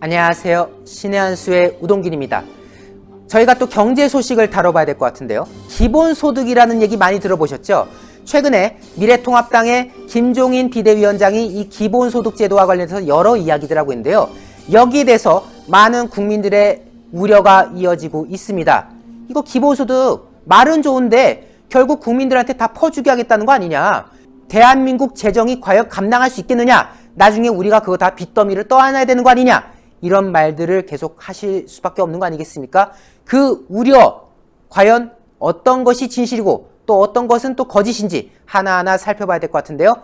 안녕하세요. 신의 한 수의 우동균입니다. 저희가 또 경제 소식을 다뤄봐야 될 것 같은데요. 기본소득이라는 얘기 많이 들어보셨죠? 최근에 미래통합당의 김종인 비대위원장이 이 기본소득제도와 관련해서 여러 이야기들 하고 있는데요. 여기에 대해서 많은 국민들의 우려가 이어지고 있습니다. 이거 기본소득 말은 좋은데 결국 국민들한테 다 퍼주게 하겠다는 거 아니냐? 대한민국 재정이 과연 감당할 수 있겠느냐? 나중에 우리가 그거 다 빚더미를 떠안아야 되는 거 아니냐? 이런 말들을 계속 하실 수밖에 없는 거 아니겠습니까? 그 우려, 과연 어떤 것이 진실이고 또 어떤 것은 또 거짓인지 하나하나 살펴봐야 될 것 같은데요.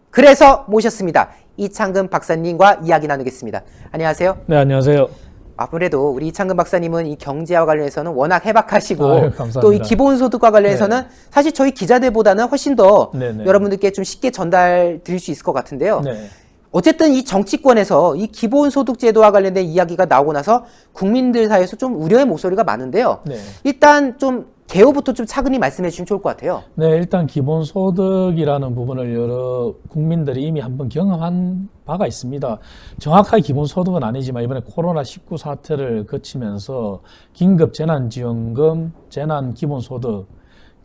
그래서 모셨습니다. 이창근 박사님과 이야기 나누겠습니다. 안녕하세요. 네, 안녕하세요. 아무래도 우리 이창근 박사님은 이 경제와 관련해서는 워낙 해박하시고 감사합니다. 또 이 기본소득과 관련해서는 사실 저희 기자들보다는 훨씬 더 여러분들께 좀 쉽게 전달 드릴 수 있을 것 같은데요. 어쨌든 이 정치권에서 이 기본소득제도와 관련된 이야기가 나오고 나서 국민들 사이에서 좀 우려의 목소리가 많은데요. 일단 좀 개요부터 좀 차근히 말씀해 주시면 좋을 것 같아요. 네, 일단 기본소득이라는 부분을 여러 국민들이 이미 한번 경험한 바가 있습니다. 정확하게 기본소득은 아니지만 이번에 코로나19 사태를 거치면서 긴급재난지원금, 재난기본소득,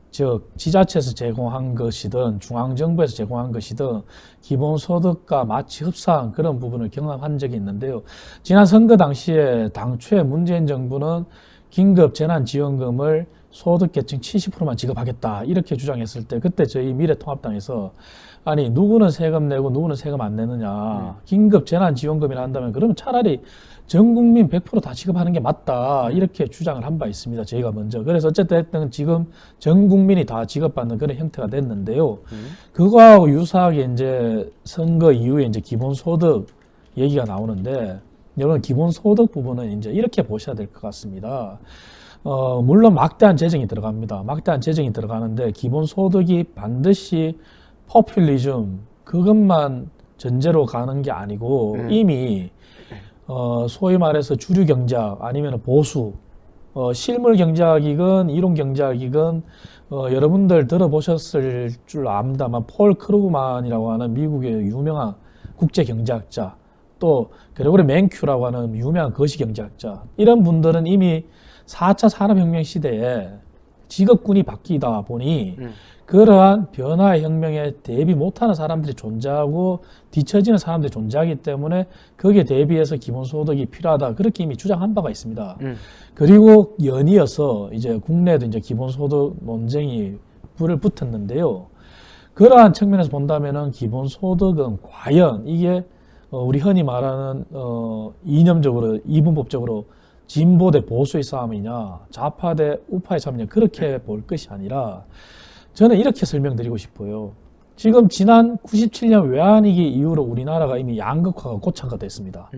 즉 지자체에서 제공한 것이든 중앙정부에서 제공한 것이든 기본소득과 마치 흡사한 그런 부분을 경험한 적이 있는데요. 지난 선거 당시에 당초에 문재인 정부는 긴급재난지원금을 소득계층 70%만 지급하겠다 이렇게 주장했을 때 그때 저희 미래통합당에서 아니 누구는 세금 내고 누구는 세금 안 내느냐 긴급재난지원금이라 한다면 그러면 차라리 전 국민 100% 다 지급하는 게 맞다 이렇게 주장을 한 바 있습니다. 저희가 먼저. 그래서 어쨌든 지금 전 국민이 다 지급받는 그런 형태가 됐는데요. 그거하고 유사하게 이제 선거 이후에 이제 기본소득 얘기가 나오는데 여러분 기본소득 부분은 이제 이렇게 보셔야 될 것 같습니다. 물론 막대한 재정이 들어갑니다. 막대한 재정이 들어가는데 기본소득이 반드시 포퓰리즘 그것만 전제로 가는 게 아니고 이미 소위 말해서 주류 경제학 아니면 보수 실물 경제학이건 이론 경제학이건 여러분들 들어보셨을 줄 압니다만 폴 크루그만이라고 하는 미국의 유명한 국제 경제학자 또 그레고리 맨큐라고 하는 유명한 거시 경제학자 이런 분들은 이미 4차 산업혁명 시대에 직업군이 바뀌다 보니 그러한 변화의 혁명에 대비 못하는 사람들이 존재하고 뒤처지는 사람들이 존재하기 때문에 거기에 대비해서 기본소득이 필요하다 그렇게 이미 주장한 바가 있습니다. 그리고 연이어서 이제 국내에도 이제 기본소득 논쟁이 불을 붙었는데요. 그러한 측면에서 본다면은 기본소득은 과연 이게 우리 흔히 말하는 이념적으로 이분법적으로 진보 대 보수의 싸움이냐 좌파 대 우파의 싸움이냐 그렇게 볼 것이 아니라 저는 이렇게 설명드리고 싶어요. 지금 지난 97년 외환위기 이후로 우리나라가 이미 양극화가 고착화 됐습니다.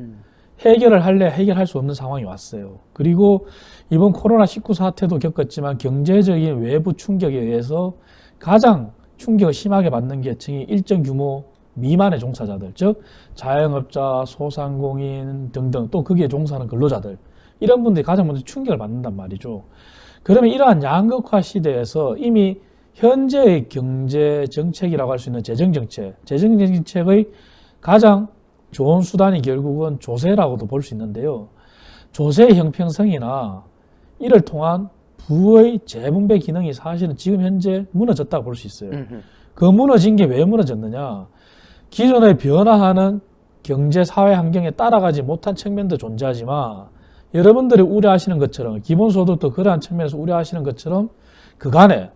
해결을 할래 해결할 수 없는 상황이 왔어요. 그리고 이번 코로나19 사태도 겪었지만 경제적인 외부 충격에 의해서 가장 충격을 심하게 받는 계층이 일정 규모 미만의 종사자들, 즉 자영업자, 소상공인 등등 또 거기에 종사하는 근로자들 이런 분들이 가장 먼저 충격을 받는단 말이죠. 그러면 이러한 양극화 시대에서 이미 현재의 경제 정책이라고 할 수 있는 재정정책의 가장 좋은 수단이 결국은 조세라고도 볼 수 있는데요. 조세의 형평성이나 이를 통한 부의 재분배 기능이 사실은 지금 현재 무너졌다고 볼 수 있어요. 그 무너진 게 왜 무너졌느냐? 기존의 변화하는 경제 사회 환경에 따라가지 못한 측면도 존재하지만 여러분들이 우려하시는 것처럼 기본소득도 그러한 측면에서 우려하시는 것처럼 그간에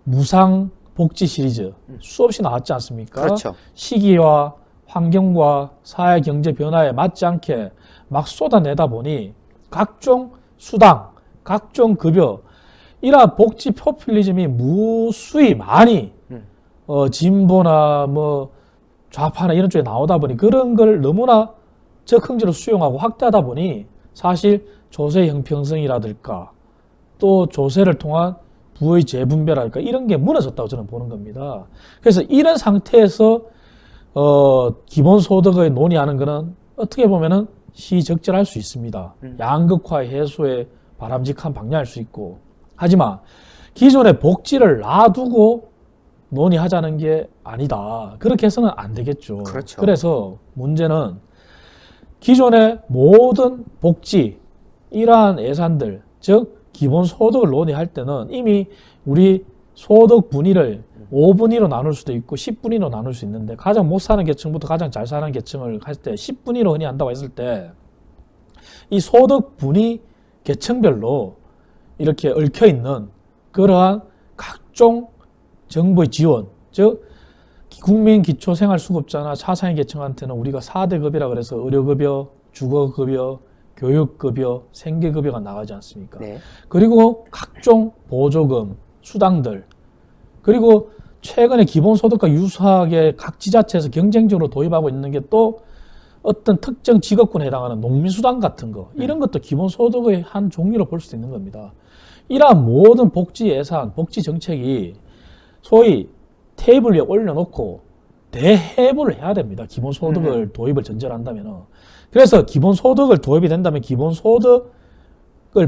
무상 복지 시리즈 수없이 나왔지 않습니까? 그렇죠. 시기와 환경과 사회 경제 변화에 맞지 않게 막 쏟아내다 보니 각종 수당, 각종 급여 이러한 복지 포퓰리즘이 무수히 많이 진보나 뭐 좌파나 이런 쪽에 나오다 보니 그런 걸 너무나 적극적으로 수용하고 확대하다 보니 사실 조세 형평성이라든가 또 조세를 통한 부의 재분배랄까 이런 게 무너졌다고 저는 보는 겁니다. 그래서 이런 상태에서 기본소득을 논의하는 것은 어떻게 보면은 시적절할 수 있습니다. 양극화 해소에 바람직한 방향일 수 있고 하지만 기존의 복지를 놔두고 논의하자는 게 아니다. 그렇게 해서는 안 되겠죠. 그렇죠. 그래서 문제는 기존의 모든 복지, 이러한 예산들, 즉 기본소득을 논의할 때는 이미 우리 소득 분위를 5분위로 나눌 수도 있고 10분위로 나눌 수 있는데, 가장 못 사는 계층부터 가장 잘 사는 계층을 할 때 10분위로 흔히 한다고 했을 때, 이 소득 분위 계층별로 이렇게 얽혀있는 그러한 각종 정부의 지원, 즉 국민 기초생활수급자나 차상위 계층한테는 우리가 4대급이라 그래서 의료급여, 주거급여, 교육급여, 생계급여가 나가지 않습니까? 네. 그리고 각종 보조금, 수당들, 그리고 최근에 기본소득과 유사하게 각 지자체에서 경쟁적으로 도입하고 있는 게 또 어떤 특정 직업군에 해당하는 농민수당 같은 거, 이런 것도 기본소득의 한 종류로 볼 수도 있는 겁니다. 이러한 모든 복지 예산, 복지 정책이 소위 테이블 위에 올려놓고 대해부를 해야 됩니다. 기본소득을 도입을 전제로 한다면. 그래서 기본소득을 도입이 된다면 기본소득을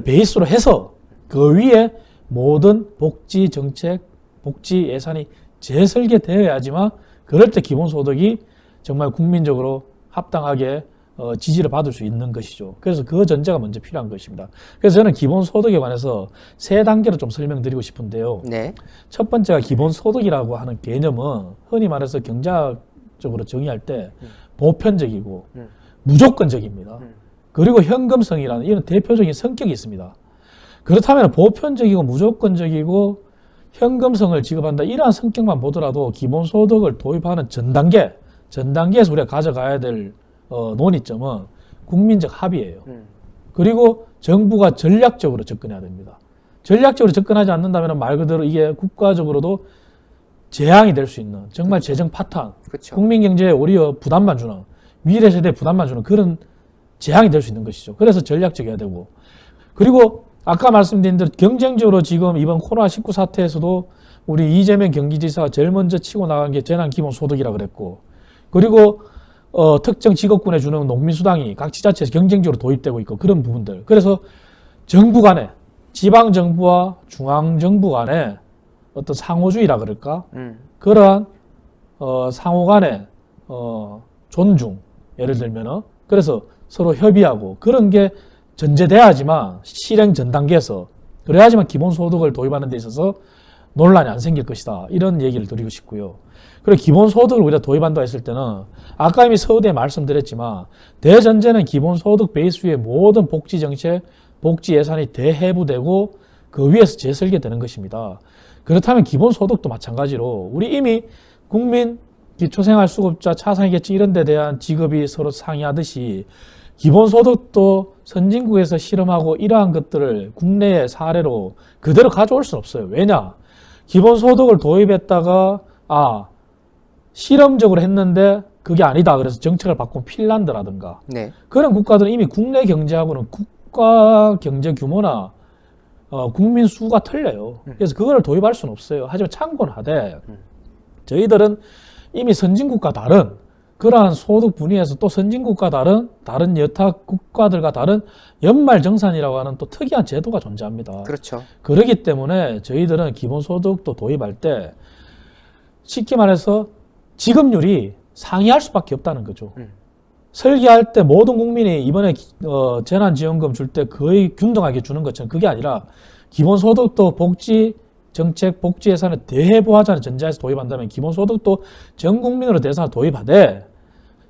베이스로 해서 그 위에 모든 복지 정책, 복지 예산이 재설계되어야지만 그럴 때 기본소득이 정말 국민적으로 합당하게 지지를 받을 수 있는 것이죠. 그래서 그 전제가 먼저 필요한 것입니다. 그래서 저는 기본소득에 관해서 세 단계로 좀 설명드리고 싶은데요. 네. 첫 번째가 기본소득이라고 하는 개념은 흔히 말해서 경제학적으로 정의할 때 보편적이고 무조건적입니다. 그리고 현금성이라는 이런 대표적인 성격이 있습니다. 그렇다면 보편적이고 무조건적이고 현금성을 지급한다, 이러한 성격만 보더라도 기본소득을 도입하는 전단계에서 우리가 가져가야 될 논의점은 국민적 합의예요. 그리고 정부가 전략적으로 접근해야 됩니다. 전략적으로 접근하지 않는다면 말 그대로 이게 국가적으로도 재앙이 될 수 있는, 정말 재정 파탄, 그렇죠. 국민 경제에 오히려 부담만 주는, 미래 세대에 부담만 주는 그런 재앙이 될 수 있는 것이죠. 그래서 전략적이어야 되고, 그리고 아까 말씀드린 대로 경쟁적으로 지금 이번 코로나19 사태에서도 우리 이재명 경기지사가 제일 먼저 치고 나간 게 재난기본소득이라 그랬고, 그리고 특정 직업군에 주는 농민수당이 각 지자체에서 경쟁적으로 도입되고 있고, 그런 부분들. 그래서 정부 간에, 지방정부와 중앙정부 간에 어떤 상호주의라 그럴까? 그러한 상호 간의 존중, 예를 들면은, 그래서 서로 협의하고 그런 게 전제돼야지만 실행 전 단계에서, 그래야지만 기본소득을 도입하는 데 있어서 논란이 안 생길 것이다, 이런 얘기를 드리고 싶고요. 그리고 기본소득을 우리가 도입한다고 했을 때는 아까 이미 서두에 말씀드렸지만 대전제는 기본소득 베이스 위에 모든 복지정책, 복지 예산이 대해부되고 그 위에서 재설계되는 것입니다. 그렇다면 기본소득도 마찬가지로 우리 이미 국민 기초생활수급자, 차상위계층 이런 데 대한 지급이 서로 상이하듯이 기본소득도 선진국에서 실험하고 이러한 것들을 국내의 사례로 그대로 가져올 수는 없어요. 왜냐? 기본소득을 도입했다가 실험적으로 했는데 그게 아니다, 그래서 정책을 바꾼 핀란드라든가 네. 그런 국가들은 이미 국내 경제하고는 국가 경제 규모나 국민 수가 틀려요. 그래서 그걸 도입할 수는 없어요. 하지만 참고는 하되 저희들은 이미 선진국과 다른 그러한 소득 분위에서 또 선진국과 다른 여타 국가들과 다른 연말정산이라고 하는 또 특이한 제도가 존재합니다. 그렇죠. 그렇기 때문에 저희들은 기본소득도 도입할 때 쉽게 말해서 지급률이 상이할 수밖에 없다는 거죠. 설계할 때 모든 국민이 이번에 재난지원금 줄 때 거의 균등하게 주는 것처럼 그게 아니라 기본소득도 복지 정책, 복지 예산을 대해부하자는 전제에서 도입한다면 기본소득도 전 국민으로 대상을 도입하되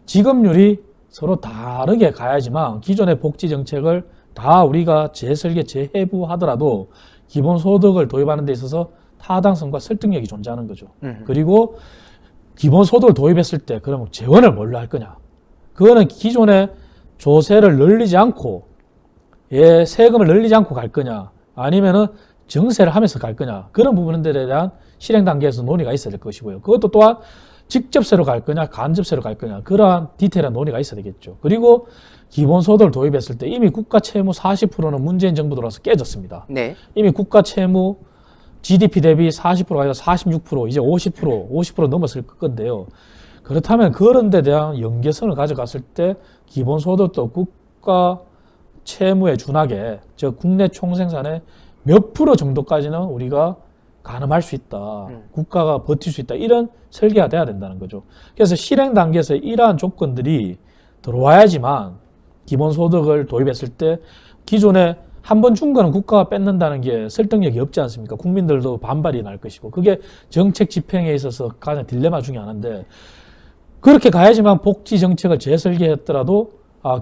지급률이 서로 다르게 가야지만 기존의 복지 정책을 다 우리가 재설계, 재해부하더라도 기본소득을 도입하는 데 있어서 타당성과 설득력이 존재하는 거죠. 그리고 기본소득을 도입했을 때 그러면 재원을 뭘로 할 거냐? 그거는 기존의 조세를 늘리지 않고 세금을 늘리지 않고 갈 거냐? 아니면은 정세를 하면서 갈 거냐? 그런 부분들에 대한 실행 단계에서 논의가 있어야 될 것이고요. 그것도 또한 직접세로 갈 거냐, 간접세로 갈 거냐, 그러한 디테일한 논의가 있어야 되겠죠. 그리고 기본소득을 도입했을 때 이미 국가 채무 40%는 문재인 정부 들어와서 깨졌습니다. 네. 이미 국가 채무 GDP 대비 40%가 아니라 46%, 이제 50% 넘었을 건데요. 그렇다면 그런 데 대한 연계성을 가져갔을 때 기본소득도 국가 채무에 준하게, 즉 국내 총생산의 몇 프로 정도까지는 우리가 가늠할 수 있다. 국가가 버틸 수 있다. 이런 설계가 돼야 된다는 거죠. 그래서 실행 단계에서 이러한 조건들이 들어와야지만 기본소득을 도입했을 때 기존에 한 번 준 거는 국가가 뺏는다는 게 설득력이 없지 않습니까? 국민들도 반발이 날 것이고 그게 정책 집행에 있어서 가장 딜레마 중에 하나인데 그렇게 가야지만 복지 정책을 재설계했더라도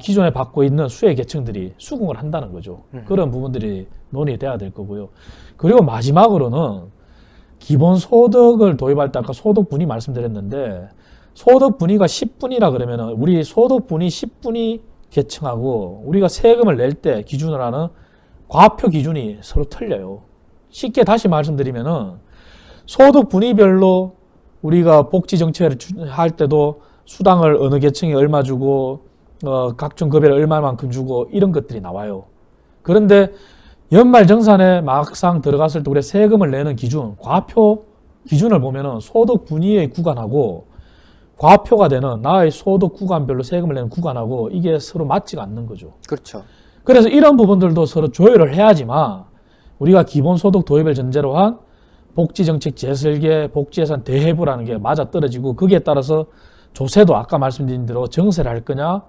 기존에 받고 있는 수혜 계층들이 수긍을 한다는 거죠. 그런 부분들이 논의돼야 될 거고요. 그리고 마지막으로는 기본소득을 도입할 때 아까 소득분위 말씀드렸는데 소득분위가 10분이라 그러면은 우리 소득분위 10분위 계층하고 우리가 세금을 낼 때 기준으로 하는 과표 기준이 서로 틀려요. 쉽게 다시 말씀드리면은 소득 분위별로 우리가 복지 정책을 할 때도 수당을 어느 계층에 얼마 주고 각종 급여를 얼마만큼 주고 이런 것들이 나와요. 그런데 연말정산에 막상 들어갔을 때 우리 세금을 내는 기준, 과표 기준을 보면은 소득 분위의 구간하고 과표가 되는 나의 소득 구간별로 세금을 내는 구간하고 이게 서로 맞지가 않는 거죠. 그렇죠. 그래서 이런 부분들도 서로 조율을 해야지만 우리가 기본소득 도입을 전제로 한 복지정책 재설계, 복지예산 대해부라는 게 맞아떨어지고 거기에 따라서 조세도 아까 말씀드린 대로 정세를 할 거냐,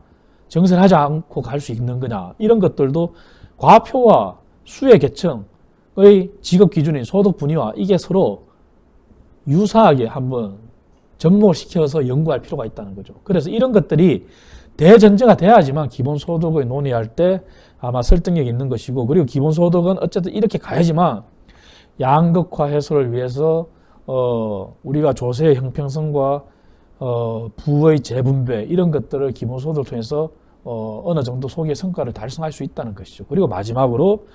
정세를 하지 않고 갈 수 있는 거냐 이런 것들도 과표와 수혜 계층의 지급 기준인 소득 분위와 이게 서로 유사하게 한번 접목을 시켜서 연구할 필요가 있다는 거죠. 그래서 이런 것들이 대전제가 돼야지만 기본소득을 논의할 때 아마 설득력이 있는 것이고 그리고 기본소득은 어쨌든 이렇게 가야지만 양극화 해소를 위해서 우리가 조세의 형평성과 부의 재분배 이런 것들을 기본소득을 통해서 어느 정도 소기의 성과를 달성할 수 있다는 것이죠. 그리고 마지막으로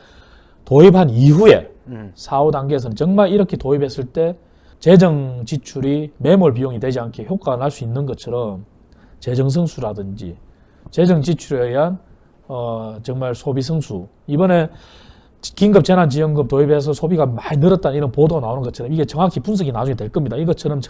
도입한 이후에 4, 5단계에서는 정말 이렇게 도입했을 때 재정 지출이 매몰 비용이 되지 않게 효과가 날 수 있는 것처럼 재정 성수라든지 재정 지출에 의한 정말 소비 성수 이번에 긴급 재난지원금 도입해서 소비가 많이 늘었다는 이런 보도가 나오는 것처럼 이게 정확히 분석이 나중에 될 겁니다. 이것처럼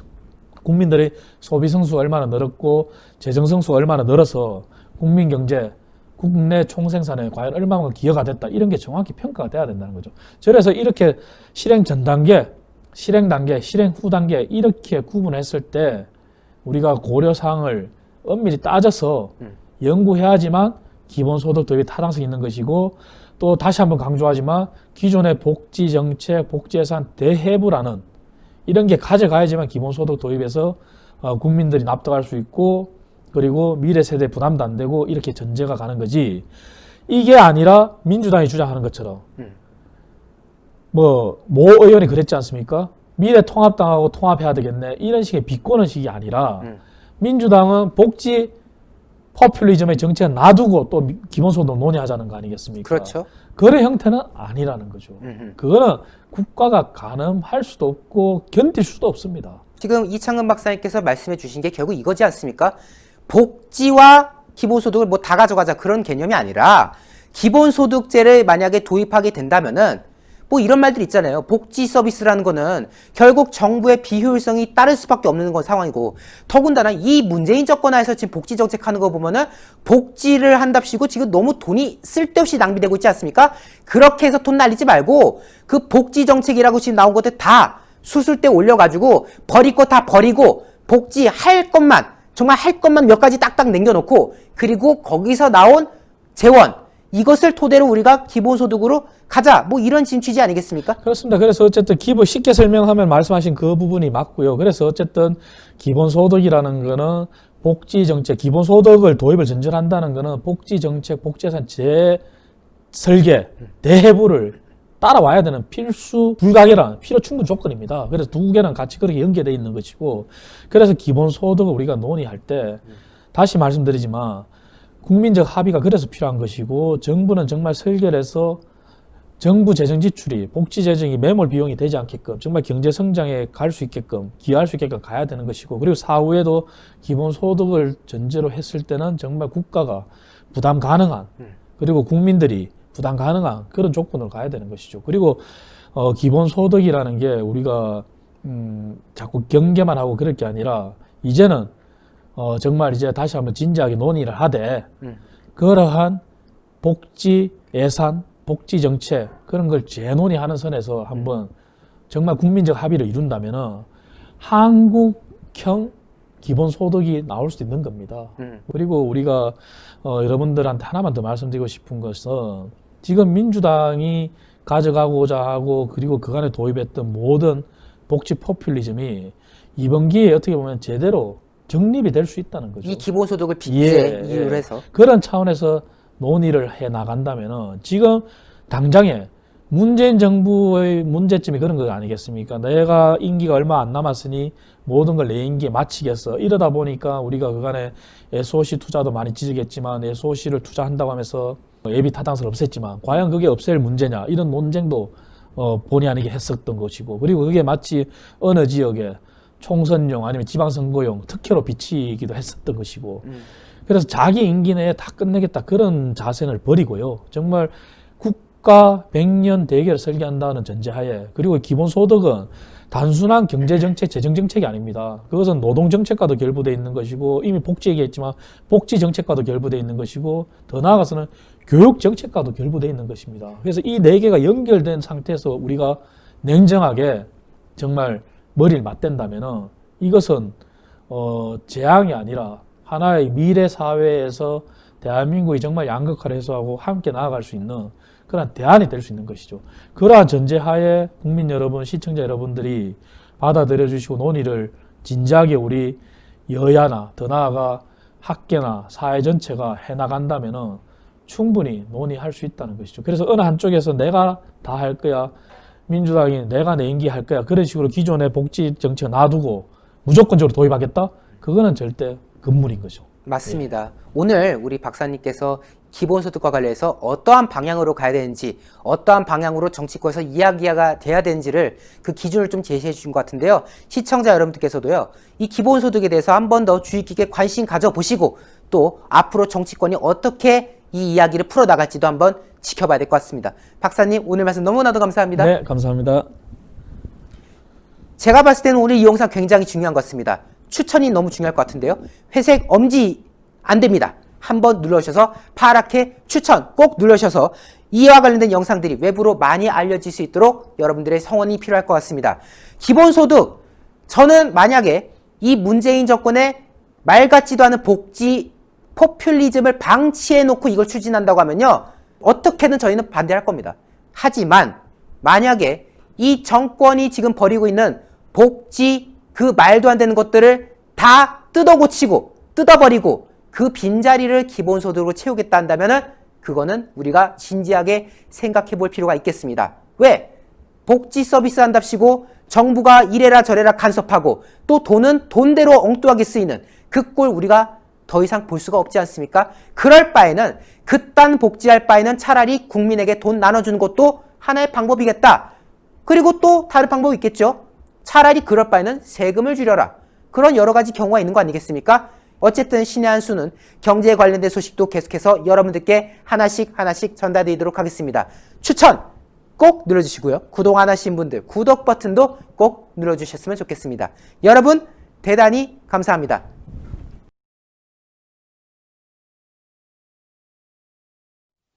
국민들의 소비 성수가 얼마나 늘었고 재정 성수가 얼마나 늘어서 국민 경제 국내 총생산에 과연 얼마만큼 기여가 됐다 이런 게 정확히 평가가 돼야 된다는 거죠. 그래서 이렇게 실행 전 단계, 실행 단계, 실행 후 단계 이렇게 구분했을 때 우리가 고려사항을 엄밀히 따져서 연구해야지만 기본소득 도입이 타당성이 있는 것이고 또 다시 한번 강조하지만 기존의 복지정책, 복지예산 대해부라는 이런 게 가져가야지만 기본소득 도입에서 국민들이 납득할 수 있고 그리고 미래 세대 부담도 안 되고 이렇게 전제가 가는 거지 이게 아니라 민주당이 주장하는 것처럼 모 의원이 그랬지 않습니까? 미래통합당하고 통합해야 되겠네 이런 식의 비꼬는 식이 아니라 민주당은 복지 포퓰리즘의 정책을 놔두고 또 기본소득 논의하자는 거 아니겠습니까? 그렇죠. 그런 형태는 아니라는 거죠. 그거는 국가가 가늠할 수도 없고 견딜 수도 없습니다. 지금 이창근 박사님께서 말씀해 주신 게 결국 이거지 않습니까? 복지와 기본소득을 뭐 다 가져가자 그런 개념이 아니라 기본소득제를 만약에 도입하게 된다면은 뭐 이런 말들 있잖아요. 복지 서비스라는 거는 결국 정부의 비효율성이 따를 수밖에 없는 건 상황이고 더군다나 이 문재인 정권하에서 지금 복지 정책 하는 거 보면은 복지를 한답시고 지금 너무 돈이 쓸데없이 낭비되고 있지 않습니까? 그렇게 해서 돈 날리지 말고 그 복지 정책이라고 지금 나온 것들 다 수술대 올려가지고 버릴 거 다 버리고 복지 할 것만 정말 할 것만 몇 가지 딱딱 남겨놓고 그리고 거기서 나온 재원 이것을 토대로 우리가 기본소득으로 가자 뭐 이런 지금 취지 아니겠습니까? 그렇습니다. 그래서 어쨌든 쉽게 설명하면 말씀하신 그 부분이 맞고요. 그래서 어쨌든 기본소득이라는 거는 복지정책, 기본소득을 도입을 전제로 한다는 거는 복지정책, 복지예산 재설계, 대해부를 따라와야 되는 필수 불가결한 필요 충분 조건입니다. 그래서 두 개는 같이 그렇게 연계되어 있는 것이고 그래서 기본소득을 우리가 논의할 때 다시 말씀드리지만 국민적 합의가 그래서 필요한 것이고 정부는 정말 설계해서 정부 재정 지출이 복지 재정이 매몰 비용이 되지 않게끔 정말 경제 성장에 갈 수 있게끔 기여할 수 있게끔 가야 되는 것이고 그리고 사후에도 기본소득을 전제로 했을 때는 정말 국가가 부담 가능한 그리고 국민들이 부담 가능한 그런 조건으로 가야 되는 것이죠. 그리고 기본소득이라는 게 우리가 자꾸 경계만 하고 그럴 게 아니라 이제는 정말 이제 다시 한번 진지하게 논의를 하되 그러한 복지 예산, 복지 정책 그런 걸 재논의하는 선에서 한번 정말 국민적 합의를 이룬다면은 한국형 기본소득이 나올 수도 있는 겁니다. 그리고 우리가 여러분들한테 하나만 더 말씀드리고 싶은 것은 지금 민주당이 가져가고자 하고 그리고 그간에 도입했던 모든 복지 포퓰리즘이 이번 기회에 어떻게 보면 제대로 정립이 될 수 있다는 거죠. 이 기본소득을 빚제 이유로 예. 해서. 그런 차원에서 논의를 해 나간다면은 지금 당장에 문재인 정부의 문제점이 그런 거 아니겠습니까? 내가 임기가 얼마 안 남았으니 모든 걸 내 임기에 마치겠어. 이러다 보니까 우리가 그간에 SOC 투자도 많이 지적했지만 SOC를 투자한다고 하면서 예비 타당성을 없앴지만 과연 그게 없앨 문제냐 이런 논쟁도 본의 아니게 했었던 것이고 그리고 그게 마치 어느 지역에 총선용 아니면 지방선거용 특혜로 비치기도 했었던 것이고 그래서 자기 임기 내에 다 끝내겠다 그런 자세를 버리고요. 정말 국가 100년 대계를 설계한다는 전제하에 그리고 기본소득은 단순한 경제정책, 재정정책이 아닙니다. 그것은 노동정책과도 결부되어 있는 것이고 이미 복지 얘기했지만 복지정책과도 결부되어 있는 것이고 더 나아가서는 교육정책과도 결부되어 있는 것입니다. 그래서 이 네 개가 연결된 상태에서 우리가 냉정하게 정말 머리를 맞댄다면 이것은 재앙이 아니라 하나의 미래 사회에서 대한민국이 정말 양극화를 해소하고 함께 나아갈 수 있는 그런 대안이 될 수 있는 것이죠. 그러한 전제하에 국민 여러분, 시청자 여러분들이 받아들여 주시고 논의를 진지하게 우리 여야나 더 나아가 학계나 사회 전체가 해나간다면 충분히 논의할 수 있다는 것이죠. 그래서 어느 한쪽에서 내가 다 할 거야, 민주당이 내가 내 임기 할 거야 그런 식으로 기존의 복지 정책 놔두고 무조건적으로 도입하겠다? 그거는 절대 금물인 거죠. 맞습니다. 오늘 우리 박사님께서 기본소득과 관련해서 어떠한 방향으로 가야 되는지 어떠한 방향으로 정치권에서 이야기가 돼야 되는지를 그 기준을 좀 제시해 주신 것 같은데요. 시청자 여러분들께서도요. 이 기본소득에 대해서 한 번 더 주의 깊게 관심 가져보시고 또 앞으로 정치권이 어떻게 이 이야기를 풀어나갈지도 한번 지켜봐야 될 것 같습니다. 박사님 오늘 말씀 너무나도 감사합니다. 네, 감사합니다. 제가 봤을 때는 오늘 이 영상 굉장히 중요한 것 같습니다. 추천이 너무 중요할 것 같은데요. 회색 엄지 안 됩니다. 한번 눌러주셔서 파랗게 추천 꼭 눌러주셔서 이와 관련된 영상들이 외부로 많이 알려질 수 있도록 여러분들의 성원이 필요할 것 같습니다. 기본소득, 저는 만약에 이 문재인 정권의 말 같지도 않은 복지 포퓰리즘을 방치해놓고 이걸 추진한다고 하면요. 어떻게든 저희는 반대할 겁니다. 하지만 만약에 이 정권이 지금 벌이고 있는 복지 그 말도 안 되는 것들을 다 뜯어고치고 뜯어버리고 그 빈자리를 기본소득으로 채우겠다 한다면은 그거는 우리가 진지하게 생각해 볼 필요가 있겠습니다. 왜? 복지 서비스 한답시고 정부가 이래라 저래라 간섭하고 또 돈은 돈대로 엉뚱하게 쓰이는 그 꼴 우리가 더 이상 볼 수가 없지 않습니까? 그럴 바에는 그딴 복지할 바에는 차라리 국민에게 돈 나눠주는 것도 하나의 방법이겠다. 그리고 또 다른 방법이 있겠죠. 차라리 그럴 바에는 세금을 줄여라. 그런 여러 가지 경우가 있는 거 아니겠습니까? 어쨌든 신의 한 수는 경제에 관련된 소식도 계속해서 여러분들께 하나씩 전달드리도록 하겠습니다. 추천 꼭 눌러주시고요. 구독 안 하신 분들 구독 버튼도 꼭 눌러주셨으면 좋겠습니다. 여러분 대단히 감사합니다.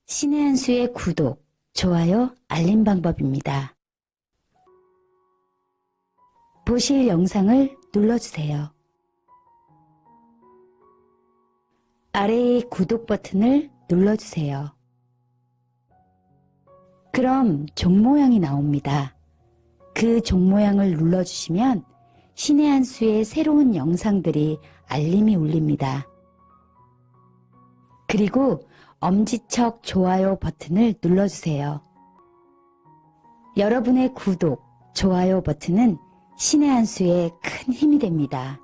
신의 한 수의 구독, 좋아요, 알림 방법입니다. 보실 영상을 눌러주세요. 아래의 구독 버튼을 눌러주세요. 그럼 종 모양이 나옵니다. 그 종 모양을 눌러주시면 신의 한 수의 새로운 영상들이 알림이 울립니다. 그리고 엄지척 좋아요 버튼을 눌러주세요. 여러분의 구독, 좋아요 버튼은 신의 한 수에 큰 힘이 됩니다.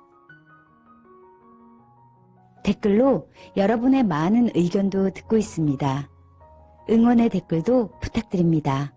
댓글로 여러분의 많은 의견도 듣고 있습니다. 응원의 댓글도 부탁드립니다.